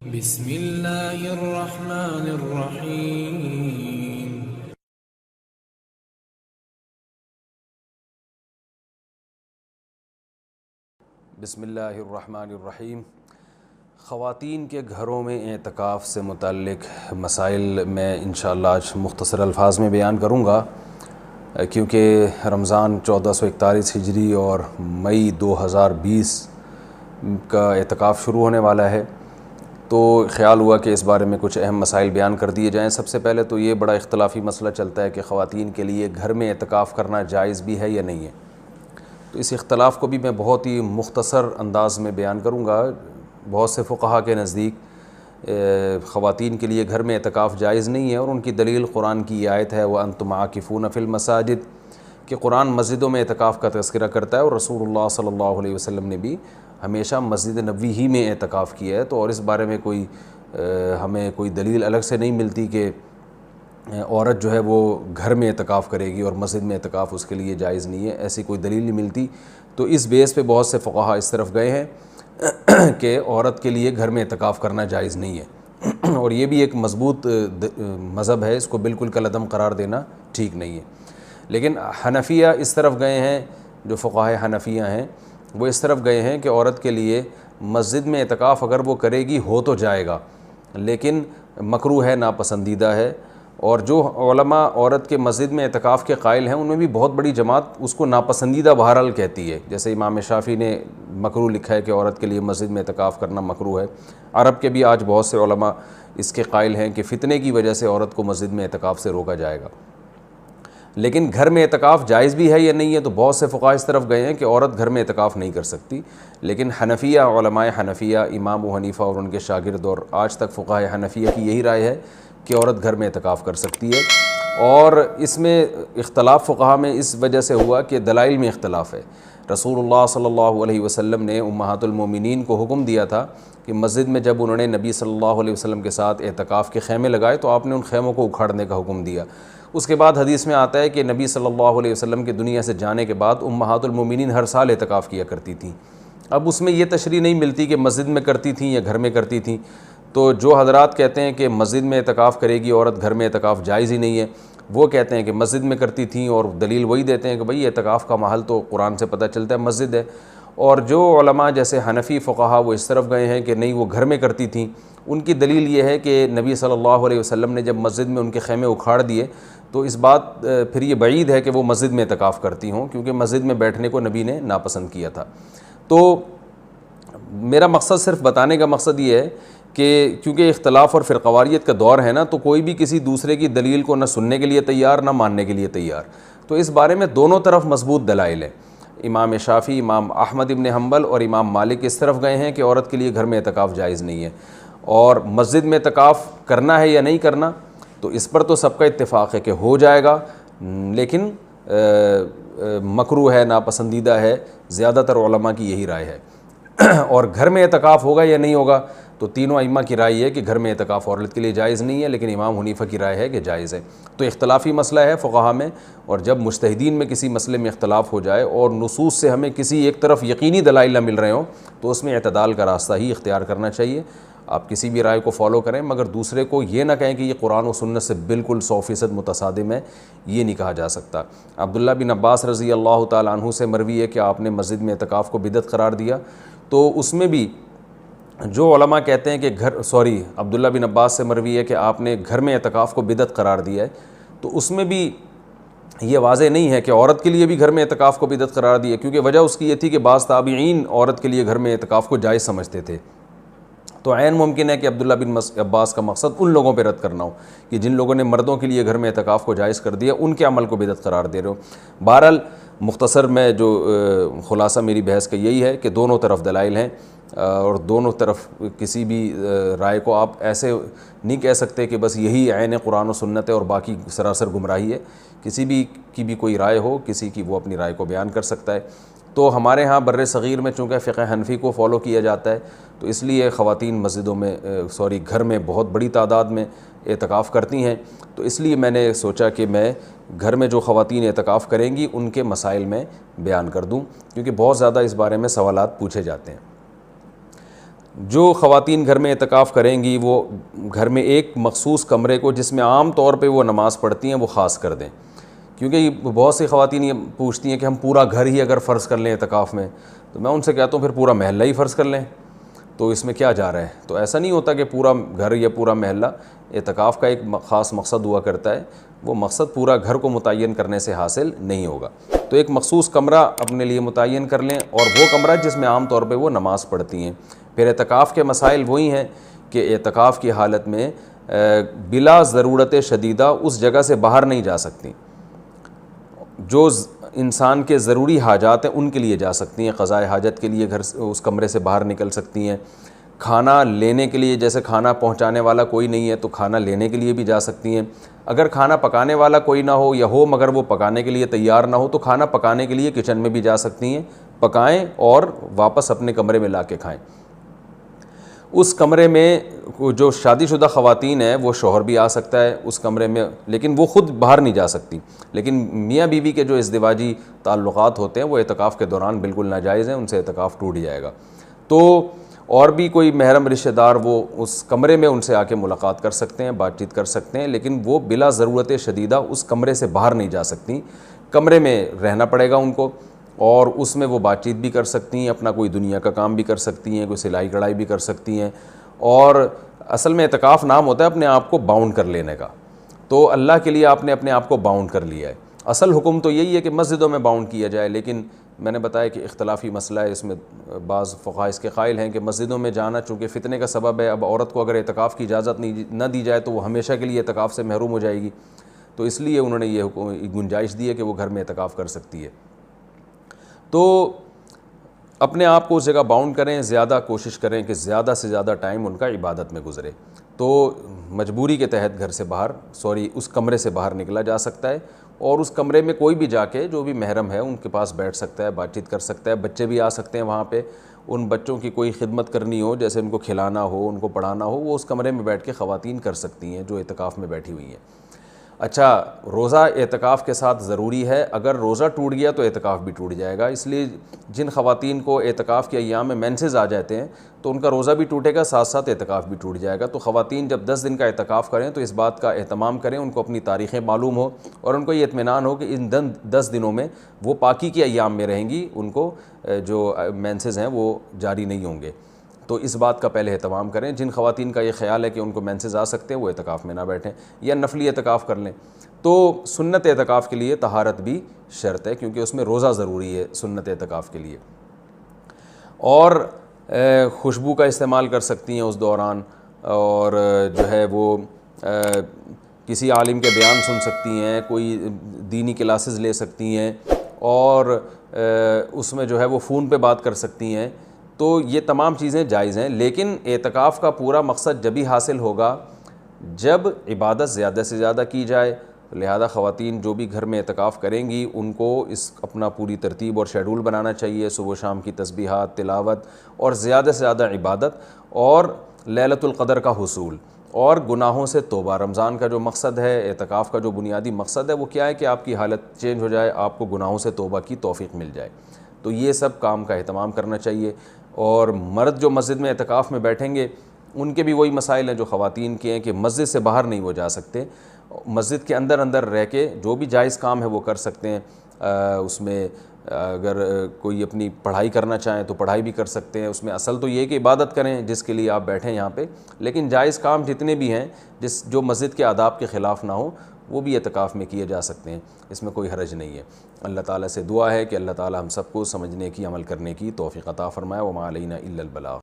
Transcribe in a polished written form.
بسم اللہ الرحمن الرحیم۔ بسم اللہ الرحمن الرحیم۔ خواتین کے گھروں میں اعتکاف سے متعلق مسائل میں انشاءاللہ آج مختصر الفاظ میں بیان کروں گا، کیونکہ رمضان 1441 ہجری اور مئی 2020 کا اعتکاف شروع ہونے والا ہے، تو خیال ہوا کہ اس بارے میں کچھ اہم مسائل بیان کر دیے جائیں۔ سب سے پہلے تو یہ بڑا اختلافی مسئلہ چلتا ہے کہ خواتین کے لیے گھر میں اعتکاف کرنا جائز بھی ہے یا نہیں ہے، تو اس اختلاف کو بھی میں بہت ہی مختصر انداز میں بیان کروں گا۔ بہت سے فقہا کے نزدیک خواتین کے لیے گھر میں اعتکاف جائز نہیں ہے، اور ان کی دلیل قرآن کی یہ آیت ہے وَأَنْتُمْ عَاكِفُونَ فِي الْمَسَاجِدِ، کہ قرآن مسجدوں میں اعتکاف کا تذکرہ کرتا ہے، اور رسول اللہ صلی اللہ علیہ وسلم نے بھی ہمیشہ مسجد نبوی ہی میں اعتکاف کیا ہے، تو اور اس بارے میں ہمیں کوئی دلیل الگ سے نہیں ملتی کہ عورت جو ہے وہ گھر میں اعتکاف کرے گی اور مسجد میں اعتکاف اس کے لیے جائز نہیں ہے، ایسی کوئی دلیل نہیں ملتی۔ تو اس بیس پہ بہت سے فقہا اس طرف گئے ہیں کہ عورت کے لیے گھر میں اعتکاف کرنا جائز نہیں ہے، اور یہ بھی ایک مضبوط مذہب ہے، اس کو بالکل کالعدم قرار دینا ٹھیک نہیں ہے۔ لیکن حنفیہ اس طرف گئے ہیں، جو فقہائے حنفیہ ہیں وہ اس طرف گئے ہیں کہ عورت کے لیے مسجد میں اعتکاف اگر وہ کرے گی ہو تو جائے گا، لیکن مکروہ ہے، ناپسندیدہ ہے۔ اور جو علماء عورت کے مسجد میں اعتکاف کے قائل ہیں ان میں بھی بہت بڑی جماعت اس کو ناپسندیدہ بہرحال کہتی ہے، جیسے امام شافعی نے مکروہ لکھا ہے کہ عورت کے لیے مسجد میں اعتکاف کرنا مکروہ ہے۔ عرب کے بھی آج بہت سے علماء اس کے قائل ہیں کہ فتنے کی وجہ سے عورت کو مسجد میں اعتکاف سے روکا جائے گا۔ لیکن گھر میں اعتکاف جائز بھی ہے یا نہیں ہے، تو بہت سے فقہا اس طرف گئے ہیں کہ عورت گھر میں اعتکاف نہیں کر سکتی، لیکن حنفیہ، علماء حنفیہ، امام ابو حنیفہ اور ان کے شاگرد اور آج تک فقہاء حنفیہ کی یہی رائے ہے کہ عورت گھر میں اعتکاف کر سکتی ہے۔ اور اس میں اختلاف فقہا میں اس وجہ سے ہوا کہ دلائل میں اختلاف ہے۔ رسول اللہ صلی اللہ علیہ وسلم نے امہات المومنین کو حکم دیا تھا کہ مسجد میں جب انہوں نے نبی صلی اللہ علیہ وسلم کے ساتھ اعتکاف کے خیمے لگائے تو آپ نے ان خیموں کو اکھاڑنے کا حکم دیا۔ اس کے بعد حدیث میں آتا ہے کہ نبی صلی اللہ علیہ وسلم کے دنیا سے جانے کے بعد امہات المومنین ہر سال اعتکاف کیا کرتی تھیں۔ اب اس میں یہ تشریح نہیں ملتی کہ مسجد میں کرتی تھیں یا گھر میں کرتی تھیں، تو جو حضرات کہتے ہیں کہ مسجد میں اعتکاف کرے گی عورت، گھر میں اعتکاف جائز ہی نہیں ہے، وہ کہتے ہیں کہ مسجد میں کرتی تھیں، اور دلیل وہی دیتے ہیں کہ بھئی اعتکاف کا محل تو قرآن سے پتہ چلتا ہے مسجد ہے۔ اور جو علماء جیسے حنفی فقہا وہ اس طرف گئے ہیں کہ نہیں وہ گھر میں کرتی تھیں، ان کی دلیل یہ ہے کہ نبی صلی اللہ علیہ وسلم نے جب مسجد میں ان کے خیمے اکھاڑ دیے تو اس بات پھر یہ بعید ہے کہ وہ مسجد میں اعتکاف کرتی ہوں، کیونکہ مسجد میں بیٹھنے کو نبی نے ناپسند کیا تھا۔ تو میرا مقصد، صرف بتانے کا مقصد یہ ہے کہ کیونکہ اختلاف اور فرقواریت کا دور ہے نا، تو کوئی بھی کسی دوسرے کی دلیل کو نہ سننے کے لیے تیار نہ ماننے کے لیے تیار، تو اس بارے میں دونوں طرف مضبوط دلائل ہیں۔ امام شافعی، امام احمد ابن حنبل اور امام مالک اس طرف گئے ہیں کہ عورت کے لیے گھر میں اعتکاف جائز نہیں ہے، اور مسجد میں اعتکاف کرنا ہے یا نہیں کرنا، تو اس پر تو سب کا اتفاق ہے کہ ہو جائے گا، لیکن مکروہ ہے، ناپسندیدہ ہے، زیادہ تر علماء کی یہی رائے ہے۔ اور گھر میں اعتکاف ہوگا یا نہیں ہوگا، تو تینوں ائمہ کی رائے ہے کہ گھر میں اعتکاف عورت کے لیے جائز نہیں ہے، لیکن امام حنیفہ کی رائے ہے کہ جائز ہے۔ تو اختلافی مسئلہ ہے فقہا میں، اور جب مجتہدین میں کسی مسئلے میں اختلاف ہو جائے اور نصوص سے ہمیں کسی ایک طرف یقینی دلائل نہ مل رہے ہوں، تو اس میں اعتدال کا راستہ ہی اختیار کرنا چاہیے۔ آپ کسی بھی رائے کو فالو کریں، مگر دوسرے کو یہ نہ کہیں کہ یہ قرآن و سنت سے بالکل 100% متصادم ہے، یہ نہیں کہا جا سکتا۔ عبداللہ بن عباس رضی اللہ تعالیٰ عنہ سے مروی ہے کہ آپ نے مسجد میں اعتکاف کو بدعت قرار دیا، تو اس میں بھی جو علماء کہتے ہیں کہ عبداللہ بن عباس سے مروی ہے کہ آپ نے گھر میں اعتکاف کو بدعت قرار دیا ہے، تو اس میں بھی یہ واضح نہیں ہے کہ عورت کے لیے بھی گھر میں اعتکاف کو بدعت قرار دیا، کیونکہ وجہ اس کی یہ تھی کہ بعض تابعین عورت کے لیے گھر میں اعتکاف کو جائز سمجھتے تھے۔ تو عین ممکن ہے کہ عبداللہ بن عباس کا مقصد ان لوگوں پہ رد کرنا ہو کہ جن لوگوں نے مردوں کے لیے گھر میں اعتکاف کو جائز کر دیا، ان کے عمل کو بدعت قرار دے رہے ہو۔ بہرحال مختصر میں جو خلاصہ میری بحث کا یہی ہے کہ دونوں طرف دلائل ہیں، اور دونوں طرف کسی بھی رائے کو آپ ایسے نہیں کہہ سکتے کہ بس یہی عین قرآن و سنت ہے اور باقی سراسر گمراہی ہے۔ کسی بھی کی بھی کوئی رائے ہو، کسی کی وہ اپنی رائے کو بیان کر سکتا ہے۔ تو ہمارے ہاں بر صغیر میں چونکہ فقہ حنفی کو فالو کیا جاتا ہے، تو اس لیے خواتین مسجدوں میں گھر میں بہت بڑی تعداد میں اعتکاف کرتی ہیں، تو اس لیے میں نے سوچا کہ میں گھر میں جو خواتین اعتکاف کریں گی ان کے مسائل میں بیان کر دوں، کیونکہ بہت زیادہ اس بارے میں سوالات پوچھے جاتے ہیں۔ جو خواتین گھر میں اعتکاف کریں گی وہ گھر میں ایک مخصوص کمرے کو جس میں عام طور پہ وہ نماز پڑھتی ہیں وہ خاص کر دیں، کیونکہ بہت سی خواتین یہ پوچھتی ہیں کہ ہم پورا گھر ہی اگر فرض کر لیں اعتکاف میں، تو میں ان سے کہتا ہوں پھر پورا محلہ ہی فرض کر لیں، تو اس میں کیا جا رہا ہے؟ تو ایسا نہیں ہوتا کہ پورا گھر یا پورا محلہ، اعتکاف کا ایک خاص مقصد ہوا کرتا ہے، وہ مقصد پورا گھر کو متعین کرنے سے حاصل نہیں ہوگا۔ تو ایک مخصوص کمرہ اپنے لیے متعین کر لیں، اور وہ کمرہ جس میں عام طور پہ وہ نماز پڑھتی ہیں۔ پھر اعتکاف کے مسائل وہی ہیں کہ اعتکاف کی حالت میں بلا ضرورت شدیدہ اس جگہ سے باہر نہیں جا سکتی، جو انسان کے ضروری حاجات ہیں ان کے لیے جا سکتی ہیں، قضاء حاجت کے لیے گھر اس کمرے سے باہر نکل سکتی ہیں، کھانا لینے کے لیے جیسے کھانا پہنچانے والا کوئی نہیں ہے تو کھانا لینے کے لیے بھی جا سکتی ہیں، اگر کھانا پکانے والا کوئی نہ ہو یا ہو مگر وہ پکانے کے لیے تیار نہ ہو تو کھانا پکانے کے لیے کچن میں بھی جا سکتی ہیں، پکائیں اور واپس اپنے کمرے میں لا کے کھائیں۔ اس کمرے میں جو شادی شدہ خواتین ہیں وہ شوہر بھی آ سکتا ہے اس کمرے میں، لیکن وہ خود باہر نہیں جا سکتی، لیکن میاں بیوی کے جو ازدواجی تعلقات ہوتے ہیں وہ اعتکاف کے دوران بالکل ناجائز ہیں، ان سے اعتکاف ٹوٹ جائے گا۔ تو اور بھی کوئی محرم رشتہ دار وہ اس کمرے میں ان سے آ کے ملاقات کر سکتے ہیں، بات چیت کر سکتے ہیں، لیکن وہ بلا ضرورت شدیدہ اس کمرے سے باہر نہیں جا سکتی، کمرے میں رہنا پڑے گا ان کو، اور اس میں وہ بات چیت بھی کر سکتی ہیں، اپنا کوئی دنیا کا کام بھی کر سکتی ہیں، کوئی سلائی کڑھائی بھی کر سکتی ہیں۔ اور اصل میں اعتکاف نام ہوتا ہے اپنے آپ کو باؤنڈ کر لینے کا، تو اللہ کے لیے آپ نے اپنے آپ کو باؤنڈ کر لیا ہے۔ اصل حکم تو یہی ہے کہ مسجدوں میں باؤنڈ کیا جائے، لیکن میں نے بتایا کہ اختلافی مسئلہ ہے، اس میں بعض فقہاء اس کے قائل ہیں کہ مسجدوں میں جانا چونکہ فتنے کا سبب ہے، اب عورت کو اگر اعتکاف کی اجازت نہ دی جائے تو وہ ہمیشہ کے لیے اعتکاف سے محروم ہو جائے گی، تو اس لیے انہوں نے یہ گنجائش دی ہے کہ وہ گھر میں اعتکاف کر سکتی ہے۔ تو اپنے آپ کو اس جگہ باؤنڈ کریں، زیادہ کوشش کریں کہ زیادہ سے زیادہ ٹائم ان کا عبادت میں گزرے، تو مجبوری کے تحت گھر سے باہر اس کمرے سے باہر نکلا جا سکتا ہے، اور اس کمرے میں کوئی بھی جا کے جو بھی محرم ہے ان کے پاس بیٹھ سکتا ہے، بات چیت کر سکتا ہے، بچے بھی آ سکتے ہیں وہاں پہ، ان بچوں کی کوئی خدمت کرنی ہو، جیسے ان کو کھلانا ہو، ان کو پڑھانا ہو، وہ اس کمرے میں بیٹھ کے خواتین کر سکتی ہیں جو اعتکاف میں بیٹھی ہوئی ہیں۔ اچھا، روزہ اعتکاف کے ساتھ ضروری ہے، اگر روزہ ٹوٹ گیا تو اعتکاف بھی ٹوٹ جائے گا، اس لیے جن خواتین کو اعتکاف کے ایام میں مینسز آ جاتے ہیں تو ان کا روزہ بھی ٹوٹے گا، ساتھ ساتھ اعتکاف بھی ٹوٹ جائے گا۔ تو خواتین جب 10 دن کا اعتکاف کریں تو اس بات کا اہتمام کریں، ان کو اپنی تاریخیں معلوم ہو اور ان کو یہ اطمینان ہو کہ ان 10 دنوں میں وہ پاکی کے ایام میں رہیں گی، ان کو جو مینسز ہیں وہ جاری نہیں ہوں گے، تو اس بات کا پہلے اہتمام کریں۔ جن خواتین کا یہ خیال ہے کہ ان کو مینسز آ سکتے ہیں وہ اعتکاف میں نہ بیٹھیں یا نفلی اعتکاف کر لیں۔ تو سنت اعتکاف کے لیے طہارت بھی شرط ہے، کیونکہ اس میں روزہ ضروری ہے سنت اعتکاف کے لیے، اور خوشبو کا استعمال کر سکتی ہیں اس دوران، اور جو ہے وہ کسی عالم کے بیان سن سکتی ہیں، کوئی دینی کلاسز لے سکتی ہیں، اور اس میں جو ہے وہ فون پہ بات کر سکتی ہیں، تو یہ تمام چیزیں جائز ہیں۔ لیکن اعتکاف کا پورا مقصد جبھی حاصل ہوگا جب عبادت زیادہ سے زیادہ کی جائے، لہذا خواتین جو بھی گھر میں اعتکاف کریں گی ان کو اس اپنا پوری ترتیب اور شیڈول بنانا چاہیے، صبح و شام کی تسبیحات، تلاوت، اور زیادہ سے زیادہ عبادت، اور لیلۃ القدر کا حصول، اور گناہوں سے توبہ۔ رمضان کا جو مقصد ہے، اعتکاف کا جو بنیادی مقصد ہے وہ کیا ہے کہ آپ کی حالت چینج ہو جائے، آپ کو گناہوں سے توبہ کی توفیق مل جائے، تو یہ سب کام کا اہتمام کرنا چاہیے۔ اور مرد جو مسجد میں اعتکاف میں بیٹھیں گے ان کے بھی وہی مسائل ہیں جو خواتین کے ہیں کہ مسجد سے باہر نہیں وہ جا سکتے، مسجد کے اندر رہ کے جو بھی جائز کام ہے وہ کر سکتے ہیں، اس میں اگر کوئی اپنی پڑھائی کرنا چاہیں تو پڑھائی بھی کر سکتے ہیں، اس میں اصل تو یہ ہے کہ عبادت کریں جس کے لیے آپ بیٹھیں یہاں پہ، لیکن جائز کام جتنے بھی ہیں جو مسجد کے آداب کے خلاف نہ ہوں وہ بھی اعتکاف میں کیے جا سکتے ہیں، اس میں کوئی حرج نہیں ہے۔ اللہ تعالیٰ سے دعا ہے کہ اللہ تعالیٰ ہم سب کو سمجھنے کی، عمل کرنے کی توفیق عطا فرمائے۔ وما علینا الا البلاغ۔